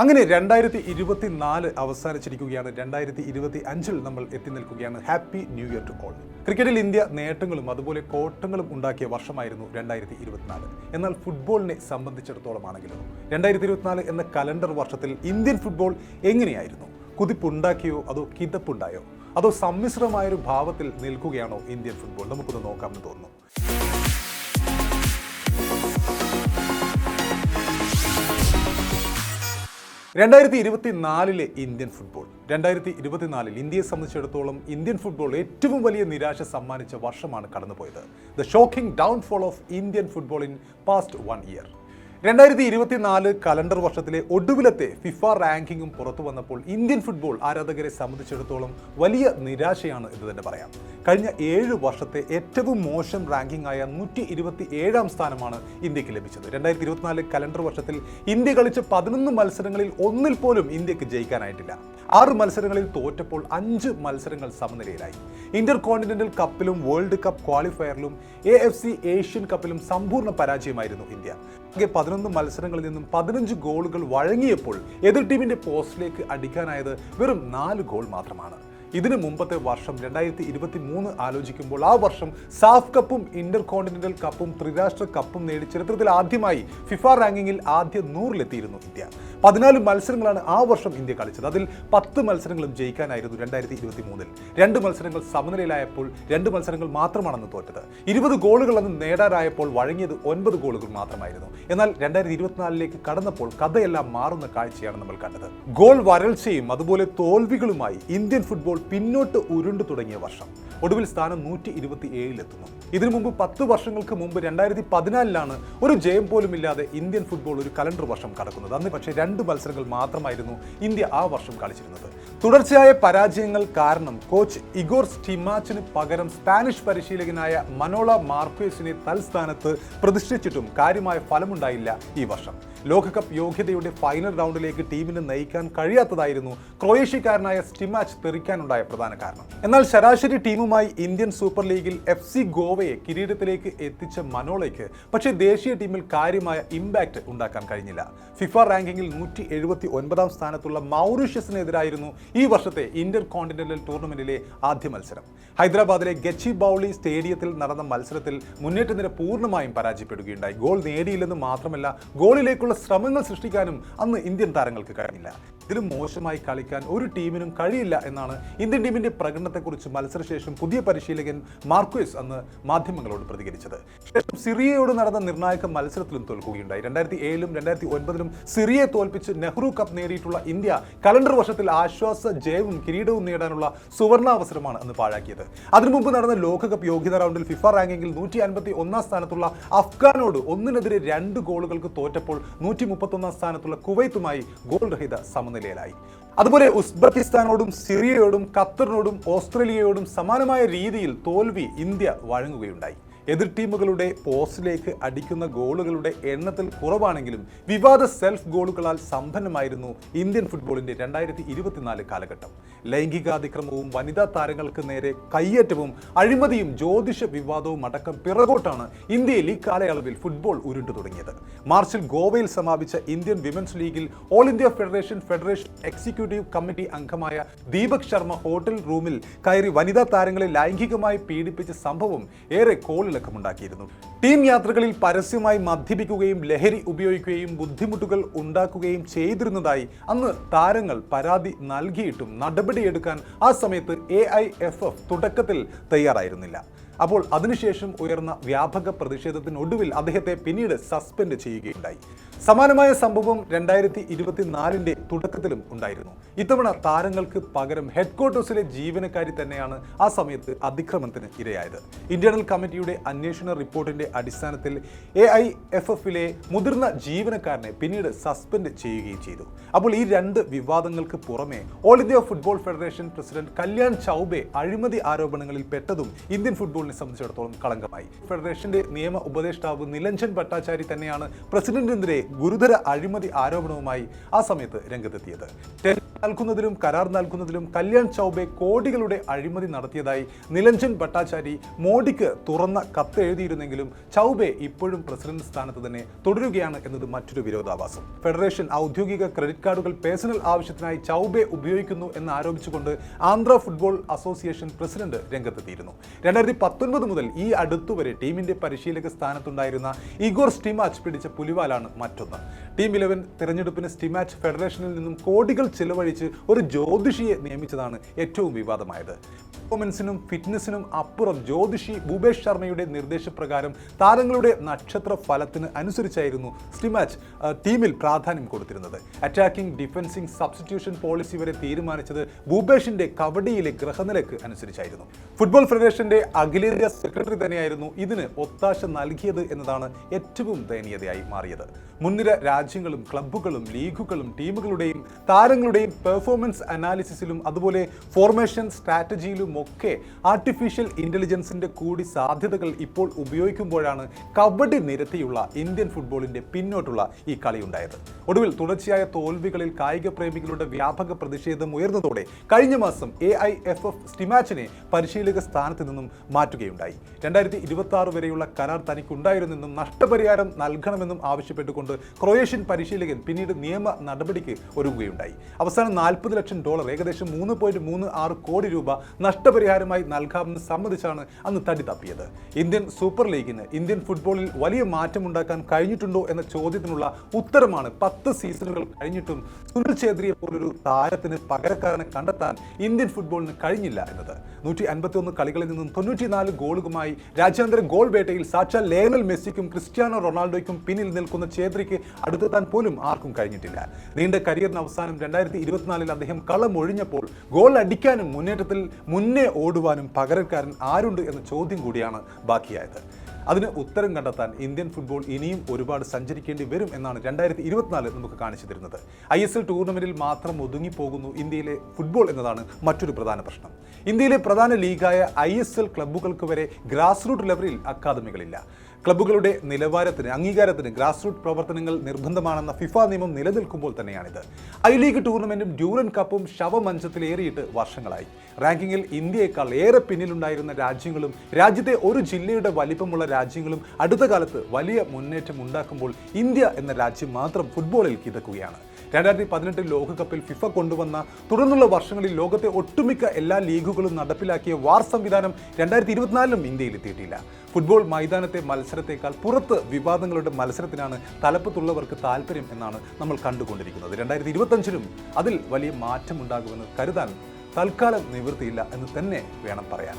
അങ്ങനെ 2024 അവസാനിച്ചിരിക്കുകയാണ്. 2025 നമ്മൾ എത്തി നിൽക്കുകയാണ്. Happy new year to all. ക്രിക്കറ്റിൽ ഇന്ത്യ നേട്ടങ്ങളും അതുപോലെ കോട്ടങ്ങളും ഉണ്ടാക്കിയ വർഷമായിരുന്നു 2024. എന്നാൽ ഫുട്ബോളിനെ സംബന്ധിച്ചിടത്തോളമാണെങ്കിലും 2024 എന്ന കലണ്ടർ വർഷത്തിൽ ഇന്ത്യൻ ഫുട്ബോൾ എങ്ങനെയായിരുന്നു? കുതിപ്പുണ്ടാക്കിയോ അതോ കിതപ്പുണ്ടായോ അതോ സമ്മിശ്രമായൊരു ഭാവത്തിൽ നിൽക്കുകയാണോ ഇന്ത്യൻ ഫുട്ബോൾ? നമുക്കൊന്ന് നോക്കാമെന്ന് തോന്നുന്നു. 2024 ഇന്ത്യൻ ഫുട്ബോൾ 2024 ഇന്ത്യയെ സംബന്ധിച്ചിടത്തോളം ഇന്ത്യൻ ഫുട്ബോൾ ഏറ്റവും വലിയ നിരാശ സമ്മാനിച്ച വർഷമാണ് കടന്നുപോയത്. The shocking downfall of Indian football in past 1 year. 2024 calendar വർഷത്തിലെ ഒടുവിലത്തെ ഫിഫ റാങ്കിങ്ങും പുറത്തു വന്നപ്പോൾ ഇന്ത്യൻ ഫുട്ബോൾ ആരാധകരെ സംബന്ധിച്ചിടത്തോളം വലിയ നിരാശയാണ് എന്ന് തന്നെ പറയാം. കഴിഞ്ഞ 7 വർഷത്തെ ഏറ്റവും മോശം റാങ്കിംഗ് ആയ 127ാം സ്ഥാനമാണ് ഇന്ത്യക്ക് ലഭിച്ചത്. 2024 കലണ്ടർ വർഷത്തിൽ ഇന്ത്യ കളിച്ച 11 മത്സരങ്ങളിൽ ഒന്നിൽ പോലും ഇന്ത്യക്ക് ജയിക്കാനായിട്ടില്ല. 6 മത്സരങ്ങളിൽ തോറ്റപ്പോൾ 5 മത്സരങ്ങൾ സമനിലയിലായി. ഇന്റർ കോണ്ടിനെന്റൽ കപ്പിലും വേൾഡ് കപ്പ് ക്വാളിഫയറിലും AFC ഏഷ്യൻ കപ്പിലും സമ്പൂർണ്ണ പരാജയമായിരുന്നു ഇന്ത്യ. 11 മത്സരങ്ങളിൽ നിന്നും 15 ഗോളുകൾ വഴങ്ങിയപ്പോൾ എതിർ ടീമിന്റെ പോസ്റ്റിലേക്ക് അടിക്കാനായത് വെറും 4 ഗോൾ മാത്രമാണ്. ഇതിനു മുമ്പത്തെ വർഷം 2023 ആലോചിക്കുമ്പോൾ ആ വർഷം സാഫ് കപ്പും ഇന്റർ കോണ്ടിനെന്റൽ കപ്പും ത്രിരാഷ്ട്ര കപ്പും നേടി ചരിത്രത്തിൽ ആദ്യമായി ഫിഫ റാങ്കിങ്ങിൽ ആദ്യ 100-ലെത്തിയിരുന്നു ഇന്ത്യ. 14 മത്സരങ്ങളാണ് ആ വർഷം ഇന്ത്യ കളിച്ചത്. അതിൽ 10 മത്സരങ്ങളും ജയിക്കാനായിരുന്നു 2023. 2 മത്സരങ്ങൾ സമനിലയിലായപ്പോൾ 2 മത്സരങ്ങൾ മാത്രമാണെന്ന് തോറ്റത്. 20 ഗോളുകൾ അന്ന് നേടാനായപ്പോൾ വഴങ്ങിയത് 9 ഗോളുകൾ മാത്രമായിരുന്നു. എന്നാൽ 2024 കടന്നപ്പോൾ കഥയെല്ലാം മാറുന്ന കാഴ്ചയാണ് നമ്മൾ കണ്ടത്. ഗോൾ വരൾച്ചയും അതുപോലെ തോൽവികളുമായി ഇന്ത്യൻ ഫുട്ബോൾ പിന്നോട്ട് ഉരുണ്ടു തുടങ്ങിയ വർഷം. ഒടുവിൽ സ്ഥാനം 127-ലെത്തുന്നു. ഇതിനു മുമ്പ് 10 വർഷങ്ങൾക്ക് മുമ്പ് 2014 ഒരു ജയം പോലും ഇല്ലാതെ ഇന്ത്യൻ ഫുട്ബോൾ ഒരു കലണ്ടർ വർഷം കടക്കുന്നത്. അന്ന് പക്ഷേ 2 മത്സരങ്ങൾ മാത്രമായിരുന്നു ഇന്ത്യ ആ വർഷം കളിച്ചിരുന്നത്. തുടർച്ചയായ പരാജയങ്ങൾ കാരണം കോച്ച് ഇഗോർ സ്റ്റിമാച്ചിന് പകരം സ്പാനിഷ് പരിശീലകനായ മനോള മാർക്വേസിനെ തൽസ്ഥാനത്ത് പ്രതിഷ്ഠിച്ചിട്ടും കാര്യമായ ഫലമുണ്ടായില്ല ഈ വർഷം. ലോകകപ്പ് യോഗ്യതയുടെ ഫൈനൽ റൗണ്ടിലേക്ക് ടീമിനെ നയിക്കാൻ കഴിയാത്തതായിരുന്നു ക്രൊയേഷ്യക്കാരനായ സ്റ്റിമാച്ച് തെറിക്കാനുണ്ടായ പ്രധാന കാരണം. എന്നാൽ ശരാശരി ടീമുമായി ഇന്ത്യൻ സൂപ്പർ ലീഗിൽ FC ഗോവയെ കിരീടത്തിലേക്ക് എത്തിച്ച മനോളയ്ക്ക് പക്ഷേ ദേശീയ ടീമിൽ കാര്യമായ ഇമ്പാക്റ്റ് ഉണ്ടാക്കാൻ കഴിഞ്ഞില്ല. ഫിഫ റാങ്കിങ്ങിൽ 179ാം സ്ഥാനത്തുള്ള മൗറീഷ്യസിനെതിരായിരുന്നു ഈ വർഷത്തെ ഇന്റർ കോണ്ടിനെന്റൽ ടൂർണമെന്റിലെ ആദ്യ മത്സരം. ഹൈദരാബാദിലെ ഗച്ചിബൗളി സ്റ്റേഡിയത്തിൽ നടന്ന മത്സരത്തിൽ മുന്നേറ്റ നിര പൂർണ്ണമായും പരാജയപ്പെടുകയുണ്ടായി. ഗോൾ നേടിയില്ലെന്ന് മാത്രമല്ല, ഗോളിലേക്കുള്ള ശ്രമങ്ങൾ സൃഷ്ടിക്കാനും അന്ന് ഇന്ത്യൻ താരങ്ങൾക്ക് കഴിഞ്ഞില്ല. ഇതിലും മോശമായി കളിക്കാൻ ഒരു ടീമിനും കഴിയില്ല എന്നാണ് ഇന്ത്യൻ ടീമിന്റെ പ്രകടനത്തെക്കുറിച്ച് മത്സരശേഷം പുതിയ പരിശീലകൻ മാർക്വേസ് അന്ന് മാധ്യമങ്ങളോട് പ്രതികരിച്ചത്. ശേഷം സിറിയയോട് നടന്ന നിർണായക മത്സരത്തിലും തോൽക്കുകയുണ്ടായി. 2007-ലും 2009-ലും സിറിയയെ തോൽപ്പിച്ച് നെഹ്റു കപ്പ് നേടിയിട്ടുള്ള ഇന്ത്യ കലണ്ടർ വർഷത്തിൽ ആശ്വാസ ജയവും കിരീടവും നേടാനുള്ള സുവർണാവസരമാണ് അന്ന് പാഴാക്കിയത്. അതിനു മുമ്പ് നടന്ന ലോകകപ്പ് യോഗ്യതാ റൗണ്ടിൽ ഫിഫ റാങ്കിങ്ങിൽ 151ാം സ്ഥാനത്തുള്ള അഫ്ഗാനോട് 1-2 ഗോളുകൾക്ക് തോറ്റപ്പോൾ 131ാം സ്ഥാനത്തുള്ള കുവൈത്തുമായി ഗോൾ രഹിത സമനിലയിലായി. അതുപോലെ ഉസ്ബെക്കിസ്ഥാനോടും സിറിയയോടും ഖത്തറിനോടും ഓസ്ട്രേലിയയോടും സമാനമായ രീതിയിൽ തോൽവി ഇന്ത്യ വഴങ്ങുകയുണ്ടായി. എതിർ ടീമുകളുടെ പോസ്റ്റിലേക്ക് അടിക്കുന്ന ഗോളുകളുടെ എണ്ണത്തിൽ കുറവാണെങ്കിലും വിവാദ സെൽഫ് ഗോളുകളാൽ സമ്പന്നമായിരുന്നു ഇന്ത്യൻ ഫുട്ബോളിന്റെ 2024 കാലഘട്ടം. ലൈംഗികാതിക്രമവും വനിതാ താരങ്ങൾക്ക് നേരെ കയ്യേറ്റവും അഴിമതിയും ജ്യോതിഷ വിവാദവും അടക്കം പിറകോട്ടാണ് ഇന്ത്യയിൽ ഈ കാലയളവിൽ ഫുട്ബോൾ ഉരുണ്ടു തുടങ്ങിയത്. മാർച്ചിൽ ഗോവയിൽ സമാപിച്ച ഇന്ത്യൻ വിമൻസ് ലീഗിൽ all India federation executive committee അംഗമായ ദീപക് ശർമ്മ ഹോട്ടൽ റൂമിൽ കയറി വനിതാ താരങ്ങളെ ലൈംഗികമായി പീഡിപ്പിച്ച സംഭവം ഏറെ കോളിളക്കമുണ്ടാക്കിയിരുന്നു. ടീം യാത്രകളിൽ പരസ്യമായി മദ്യപിക്കുകയും ലഹരി ഉപയോഗിക്കുകയും ബുദ്ധിമുട്ടുകൾ ഉണ്ടാക്കുകയും ചെയ്തിരുന്നതായി അന്ന് താരങ്ങൾ പരാതി നൽകിയിട്ടും നടപടിയെടുക്കാൻ ആ സമയത്ത് AIFF തുടക്കത്തിൽ തയ്യാറായിരുന്നില്ല. അപ്പോൾ അതിനുശേഷം ഉയർന്ന വ്യാപക പ്രതിഷേധത്തിനൊടുവിൽ അദ്ദേഹത്തെ പിന്നീട് സസ്പെൻഡ് ചെയ്യുകയുണ്ടായി. സമാനമായ സംഭവം 2024 തുടക്കത്തിലും ഉണ്ടായിരുന്നു. ഇത്തവണ താരങ്ങൾക്ക് പകരം ഹെഡ്ക്വാർട്ടേഴ്സിലെ ജീവനക്കാരി തന്നെയാണ് ആ സമയത്ത് അതിക്രമത്തിന് ഇരയായത്. ഇന്റേണൽ കമ്മിറ്റിയുടെ അന്വേഷണ റിപ്പോർട്ടിന്റെ അടിസ്ഥാനത്തിൽ AIFF-ലെ മുതിർന്ന ജീവനക്കാരനെ പിന്നീട് സസ്പെൻഡ് ചെയ്യുകയും ചെയ്തു. അപ്പോൾ ഈ 2 വിവാദങ്ങൾക്ക് പുറമെ all India football federation president Kalyan Chaubey അഴിമതി ആരോപണങ്ങളിൽ പെട്ടതും ഇന്ത്യൻ ഫുട്ബോളിനെ സംബന്ധിച്ചിടത്തോളം കളങ്കമായി. ഫെഡറേഷന്റെ നിയമ ഉപദേഷ്ടാവ് നിലഞ്ജൻ ഭട്ടാചാരി തന്നെയാണ് പ്രസിഡന്റിനെതിരെ ഗുരുതര അഴിമതി ആരോപണവുമായി ആ സമയത്ത് രംഗത്തെത്തിയത്. നൽകുന്നതിലും കരാർ നൽകുന്നതിലും കല്യാൺ ചൗബെ കോടികളുടെ അഴിമതി നടത്തിയതായി നിലഞ്ജൻ ഭട്ടാചാരി മോഡിക്ക് തുറന്ന കത്ത് എഴുതിയിരുന്നെങ്കിലും ചൗബെ ഇപ്പോഴും പ്രസിഡന്റ് സ്ഥാനത്ത് തന്നെ തുടരുകയാണ് എന്നത് മറ്റൊരു വിരോധാഭാസം. ഫെഡറേഷൻ ഔദ്യോഗിക ക്രെഡിറ്റ് കാർഡുകൾ പേഴ്സണൽ ആവശ്യത്തിനായി ചൗബെ ഉപയോഗിക്കുന്നു എന്ന് ആരോപിച്ചുകൊണ്ട് ആന്ധ്ര ഫുട്ബോൾ അസോസിയേഷൻ പ്രസിഡന്റ് രംഗത്തെത്തിയിരുന്നു. 2019 മുതൽ ഈ അടുത്തുവരെ ടീമിന്റെ പരിശീലക സ്ഥാനത്തുണ്ടായിരുന്ന ഇഗോർ സ്റ്റിമാച്ച് പിടിച്ച പുലിവാലാണ് മറ്റൊന്ന്. ടീം 11 തിരഞ്ഞെടുപ്പിന് സ്റ്റിമാച്ച് ഫെഡറേഷനിൽ നിന്നും കോടികൾ ചിലവഴിച്ച് ഒരു ജ്യോതിഷിയെ നിയമിച്ചതാണ് ഏറ്റവും വിവാദമായത്. പെർഫോമൻസിനും ഫിറ്റ്നസിനും അപ്പുറം ജ്യോതിഷി ഭൂപേഷ് ശർമ്മയുടെ നിർദ്ദേശപ്രകാരം താരങ്ങളുടെ നക്ഷത്ര ഫലത്തിന് അനുസരിച്ചായിരുന്നു സ്റ്റിമാച്ച് ടീമിൽ പ്രാധാന്യം കൊടുത്തിരുന്നത്. അറ്റാക്കിംഗ്, ഡിഫൻസിംഗ്, സബ്സ്റ്റിറ്റ്യൂഷൻ പോളിസി വരെ തീരുമാനിച്ചത് ഭൂപേഷിന്റെ കബഡിയിലെ ഗ്രഹനിലക്ക് അനുസരിച്ചായിരുന്നു. ഫുട്ബോൾ ഫെഡറേഷന്റെ അഖിലേന്ത്യാ സെക്രട്ടറി തന്നെയായിരുന്നു ഇതിന് ഒത്താശ നൽകിയത് എന്നതാണ് ഏറ്റവും ദയനീയതയായി മാറിയത്. മുൻനിര രാജ്യങ്ങളും ക്ലബ്ബുകളും ലീഗുകളും ടീമുകളുടെയും താരങ്ങളുടെയും പെർഫോമൻസ് അനാലിസിസിലും അതുപോലെ ഫോർമേഷൻ സ്ട്രാറ്റജിയിലും ഒക്കെ ആർട്ടിഫിഷ്യൽ ഇന്റലിജൻസിന്റെ കൂടി സാധ്യതകൾ ഇപ്പോൾ ഉപയോഗിക്കുമ്പോഴാണ് കബഡി നിരത്തിയുള്ള ഇന്ത്യൻ ഫുട്ബോളിന്റെ പിന്നോട്ടുള്ള ഈ കളിയുണ്ടായത്. ഒടുവിൽ തുടർച്ചയായ തോൽവികളിൽ കായിക പ്രേമികളുടെ വ്യാപക പ്രതിഷേധം ഉയർന്നതോടെ കഴിഞ്ഞ മാസം AIFF സ്റ്റിമാച്ചിനെ പരിശീലക സ്ഥാനത്ത് നിന്നും മാറ്റുകയുണ്ടായി. 2026 വരെയുള്ള കരാർ തനിക്കുണ്ടായിരുന്നെന്നും നഷ്ടപരിഹാരം നൽകണമെന്നും ആവശ്യപ്പെട്ടുകൊണ്ട് ക്രൊയേഷ്യൻ പരിശീലകൻ പിന്നീട് നിയമ നടപടിക്ക് ഒരുങ്ങുകയുണ്ടായി. അവസാനം $40 ലക്ഷം, ഏകദേശം 3.36 കോടി രൂപ നഷ്ടപരിഹാരമായി നൽകാമെന്ന് സമ്മതിച്ചാണ് അന്ന് തടി തപ്പിയത്. ഇന്ത്യൻ സൂപ്പർ ലീഗിന് ഇന്ത്യൻ ഫുട്ബോളിൽ വലിയ മാറ്റമുണ്ടാക്കാൻ കഴിഞ്ഞിട്ടുണ്ടോ എന്ന ചോദ്യത്തിനുള്ള ഉത്തരമാണ് 10 സീസണുകൾ കഴിഞ്ഞിട്ടും സുനിൽ ഛേത്രിയെ പോലൊരു താരത്തിന് പകരക്കാരനെ കണ്ടെത്താൻ ഇന്ത്യൻ ഫുട്ബോളിന് കഴിഞ്ഞില്ല എന്നത്. 151 കളികളിൽ നിന്നും 94 ഗോളുകളുമായി രാജ്യാന്തര ഗോൾ വേട്ടയിൽ സാക്ഷാൽ ലയണൽ മെസ്സിക്കും ക്രിസ്ത്യാനോ റൊണാൾഡോയ്ക്കും പിന്നിൽ നിൽക്കുന്ന ഛേത്രിക്ക് അടുത്തെത്താൻ പോലും ആർക്കും കഴിഞ്ഞിട്ടില്ല. നീണ്ട കരിയറിന് അവസാനം 2024 അദ്ദേഹം കളമൊഴിഞ്ഞപ്പോൾ ഗോൾ അടിക്കാനും മുന്നേറ്റത്തിൽ മുന്നേ ഓടുവാനും പകരക്കാരൻ ആരുണ്ട് എന്ന ചോദ്യം കൂടിയാണ് ബാക്കിയായത്. അതിന് ഉത്തരം കണ്ടെത്താൻ ഇന്ത്യൻ ഫുട്ബോൾ ഇനിയും ഒരുപാട് സഞ്ചരിക്കേണ്ടി വരും എന്നാണ് 2024 നമുക്ക് കാണിച്ചു തരുന്നത്. ISL ടൂർണമെന്റിൽ മാത്രം ഒതുങ്ങിപ്പോകുന്നു ഇന്ത്യയിലെ ഫുട്ബോൾ എന്നതാണ് മറ്റൊരു പ്രധാന പ്രശ്നം. ഇന്ത്യയിലെ പ്രധാന ലീഗായ ISL ക്ലബ്ബുകൾക്ക് വരെ ഗ്രാസ് റൂട്ട് ലെവലിൽ അക്കാദമികളില്ല. ക്ലബ്ബുകളുടെ നിലവാരത്തിന് അംഗീകാരത്തിന് ഗ്രാസ് റൂട്ട് പ്രവർത്തനങ്ങൾ നിർബന്ധമാണെന്ന ഫിഫ നിയമം നിലനിൽക്കുമ്പോൾ തന്നെയാണിത്. ഐ ലീഗ് ടൂർണമെന്റും ഡ്യൂറൻ കപ്പും ശവമഞ്ചത്തിലേറിയിട്ട് വർഷങ്ങളായി. റാങ്കിങ്ങിൽ ഇന്ത്യയേക്കാൾ ഏറെ പിന്നിലുണ്ടായിരുന്ന രാജ്യങ്ങളും രാജ്യത്തെ ഒരു ജില്ലയുടെ വലിപ്പമുള്ള രാജ്യങ്ങളും അടുത്ത കാലത്ത് വലിയ മുന്നേറ്റം ഉണ്ടാക്കുമ്പോൾ ഇന്ത്യ എന്ന രാജ്യം മാത്രം ഫുട്ബോളിൽ കിതക്കുകയാണ്. 2018 ലോകകപ്പിൽ ഫിഫ കൊണ്ടുവന്ന തുടർന്നുള്ള വർഷങ്ങളിൽ ലോകത്തെ ഒട്ടുമിക്ക എല്ലാ ലീഗുകളും നടപ്പിലാക്കിയ വാർ സംവിധാനം 2024 ഇന്ത്യയിൽ എത്തിയിട്ടില്ല. ഫുട്ബോൾ മൈതാനത്തെ മത്സരത്തെക്കാൾ പുറത്ത് വിവാദങ്ങളുടെ മത്സരത്തിനാണ് തലപ്പത്തുള്ളവർക്ക് താല്പര്യം എന്നാണ് നമ്മൾ കണ്ടുകൊണ്ടിരിക്കുന്നത്. 2025 അതിൽ വലിയ മാറ്റമുണ്ടാകുമെന്ന് കരുതാൻ തൽക്കാലം നിവൃത്തിയില്ല എന്ന് തന്നെ വേണം പറയാൻ.